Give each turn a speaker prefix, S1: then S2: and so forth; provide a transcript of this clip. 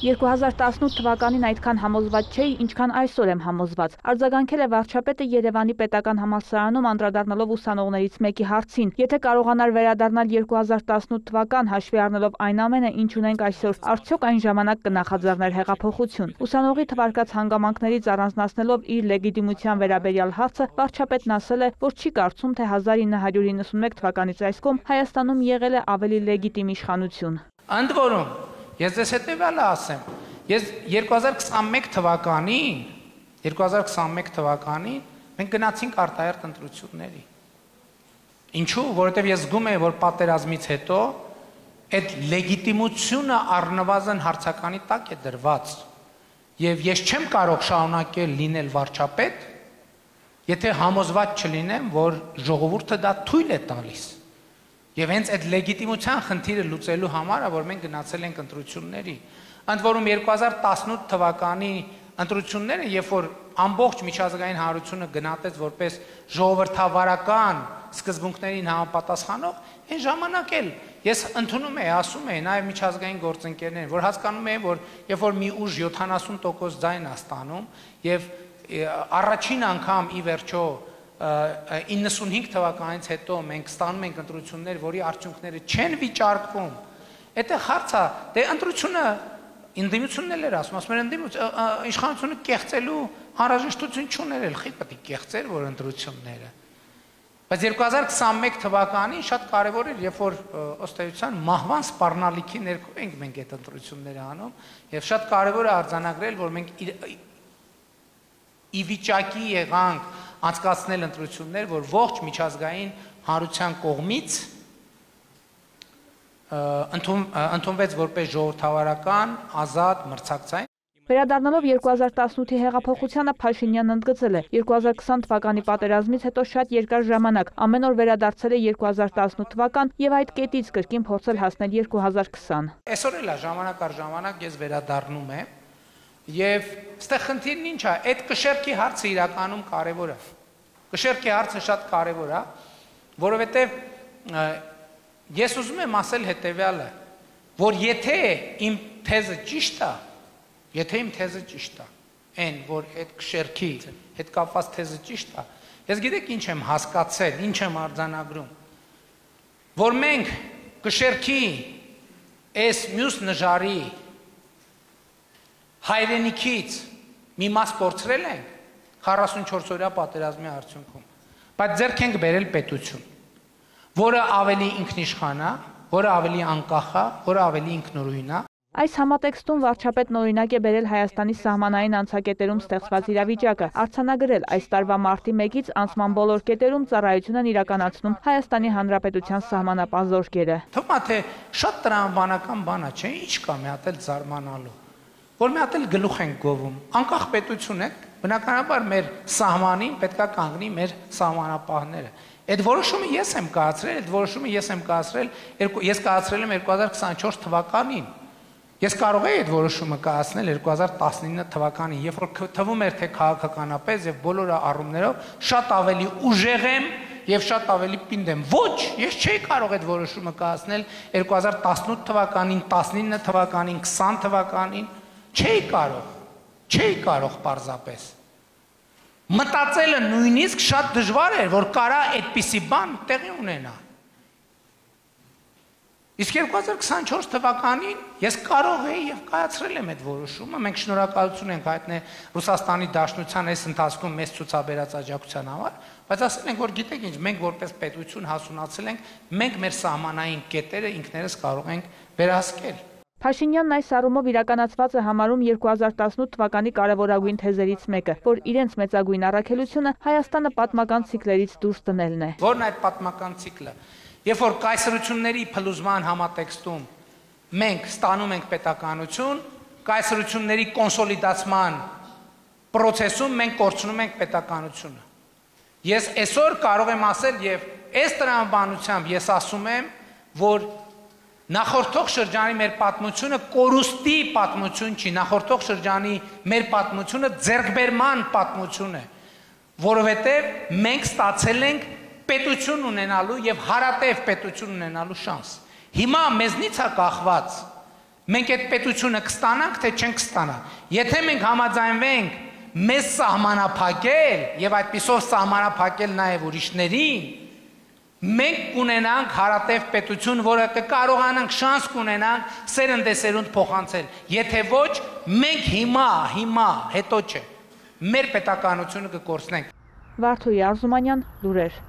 S1: 2018 թվականին այդքան համոզված չէի, ինչքան այսօր եմ համոզված։ Արձագանքել է վարչապետը Երևանի պետական համալսարանում անդրադառնալով ուսանողներից մեկի հարցին։ Եթե կարողանար վերադառնալ 2018 թվական, հաշվի առնելով այն ամենը, ինչ ունենք այսօր, արդյոք այն ժամանակ կնախաձեռներ հեղափոխություն։ Ուսանողի թվարկած հանգամանքներից առանձնացնելով իր լեգիտիմության վերաբերյալ հարցը, վարչապետն ասել է, որ չի կարծում, թե 1991 թվականից այս կողմ Հայաստանում եղել է ավելի լեգիտիմ իշխանություն։
S2: Ընդ որում, ես ձեզ հետևյալը ասեմ, ես 2021 թվականին մենք գնացինք արտահերթ ընտրությունների։ Ինչու՞, որովհետև ես զգում եմ, որ պատերազմից հետո այդ լեգիտիմությունը առնվազն հարցականի տակ է դրված։ Եվ ես չեմ կարող շարունակել լինել վարչապետ, եթե համոզված չլինեմ, որ ժողովուրդը դա թույլ է տալիս։ Եվ հենց այդ լեգիտիմության խնդիրը լուծելու համար, որ մենք գնացել ենք ընտրությունների։ Ընդ որում 2018 թվականի ընտրությունները, երբ որ ամբողջ միջազգային հանրությունը գնահատեց որպես ժողովրդավարական սկզբունքներին համապատասխանող, այն ժամանակ էլ ես ընդունում եի, ասում եի նաև միջազգային գործընկերներին, որ հասկանում եմ, որ երբ որ մի ուժ 70% ձայն է ստանում եւ առաջին անգամ ի վերջո 95 թվականից հետո մենք ստանում ենք ընտրություններ, որի արդյունքները չեն վիճարկվում։ Դա հարց է, դե ընտրությունը ընդդիմությունն էլ էր ասում էր իշխանությունը կեղծելու անհրաժեշտություն չուներ, խի պետք է կեղծեր որ ընտրությունները։ Բայց 2021 թվականին շատ կարևոր էր, երբ որ ըստ էության մահվան սպառնալիքի ներքո ենք մենք այդ ընտրությունները անում, եւ շատ կարևոր է արձանագրել, որ մենք ի վիճակի եղանք անցկացնել ընտրություններ, որ ողջ միջազգային հանրության կողմից ընդունվեց որպես ժողովրդավարական, ազատ, մրցակցային։
S1: Վերադառնալով 2018-ի հեղափոխությանը Փաշինյանն ընդգծել է 2020 թվականի պատերազմից հետո շատ երկար ժամանակ, ամեն օր վերադարձել է 2018 թվական եւ այդ կետից կրկին փորձել հասնել 2020։
S2: Այսօր էլ ժամանակ առ ժամանակ ես վերադառնում եմ եւ այստեղ խնդիրն ինչ է, այդ կշեռքի հարցը իրականում կարեւոր է։ Կշեռքի հարցը շատ կարեւոր է, որովհետեւ ես ուզում եմ ասել հետեւյալը, որ եթե իմ թեզը ճիշտ է, այն որ այդ կշեռքի հետ կապված թեզը ճիշտ է, ես գիտեք ինչ եմ հասկացել, ինչ եմ արձանագրում, որ մենք կշեռքի այս մյուս նժարի հայրենիքից մի մաս կորցրել ենք 44-օրյա պատերազմի արդյունքում, բայց ձեռք ենք բերել պետություն, որը ավելի ինքնիշխան է, որը ավելի անկախ է, որը ավելի ինքնուրույն է։
S1: Այս համատեքստում վարչապետն օրինակ է բերել Հայաստանի սահմանային անցակետերում ստեղծված իրավիճակը, արձանագրել այս տարվա մարտի 1-ից անցման բոլոր կետերում ծառայություն են իրականացնում Հայաստանի Հանրապետության սահմանապահ զորքերը։
S2: Թվում է, թե շատ տրամաբանական բան է, չէ՞, ինչ կա մի հատ էլ զարմանալու, որ մի հատ էլ գլուխ ենք գովում, անկախ պետություն ենք, բնականաբար մեր սահմանին պետքա կանգնի մեր սահմանապահները։ Այդ որոշումը ես եմ կայացրել, ես կայացրել եմ 2024 թվականին։ Ես կարող էի այդ որոշումը կայացնել 2019 թվականին, երբ որ թվում էր, թե քաղաքականապես եւ բոլոր առումներով շատ ավելի ուժեղ եմ եւ շատ ավելի պինդ եմ։ Ոչ, ես չէի կարող այդ որոշումը կայացնել 2018 թվականին, 19 թվականին, 20 թվականին, չէի կարող պարզապես։ Մտածելը նույնիսկ շատ դժվար էր, որ կարա այդպիսի բան տեղի ունենա։ Իսկ 2024 թվականին ես կարող էի եւ կայացրել եմ այդ որոշումը, մենք շնորհակալություն ենք հայտնել Ռուսաստանի Դաշնության այս ընթացքում մեծ ցուցաբերած աջակցության համար, բայց ասել ենք, որ գիտեք ինչ, մենք որպես պետություն հասունացել ենք, մենք մեր սահմանային կետերը ինքներս կարող ենք վերահսկել։
S1: Փաշինյանն այս առումով իրականացված է համարում 2018 թվականի կարևորագույն թեզերից մեկը, որ իրենց մեծագույն առաքելությունը Հայաստանը պատմական ցիկլերից դուրս դնելն է։
S2: Որն այդ պատմական ցիկլը։ Երբ որ կայսրությունների փլուզման համատեքստում մենք ստանում ենք պետականություն, կայսրությունների կոնսոլիդացման process-ում մենք կորցնում ենք պետականությունը։ Ես այսօր կարող եմ ասել եւ այս տրամաբանությամբ ես ասում եմ, որ նախորդող շրջանի մեր պատմությունը կորուստի պատմություն չի, նախորդող շրջանի մեր պատմությունը ձեռքբերման պատմություն է, որովհետև մենք ստացել ենք պետություն ունենալու եւ հարատև պետություն ունենալու շանս։ Հիմա մեզնից է կախված Մենք այդ պետությունը կստանանք, թե չենք ստանա։ Եթե մենք համաձայնվենք մեզ սահմանափակել եւ այդպիսով սահմանափակել նաեւ ուրիշներին, մենք կունենանք հարատև պետություն, որը կկարողանանք շանս կունենանք սերնդեսերունդ փոխանցել։ Եթե ոչ, մենք հիմա, հետո չէ, մեր պետականությունը կկորցնենք։
S1: Վարդուհի Արզումանյան, լուրեր։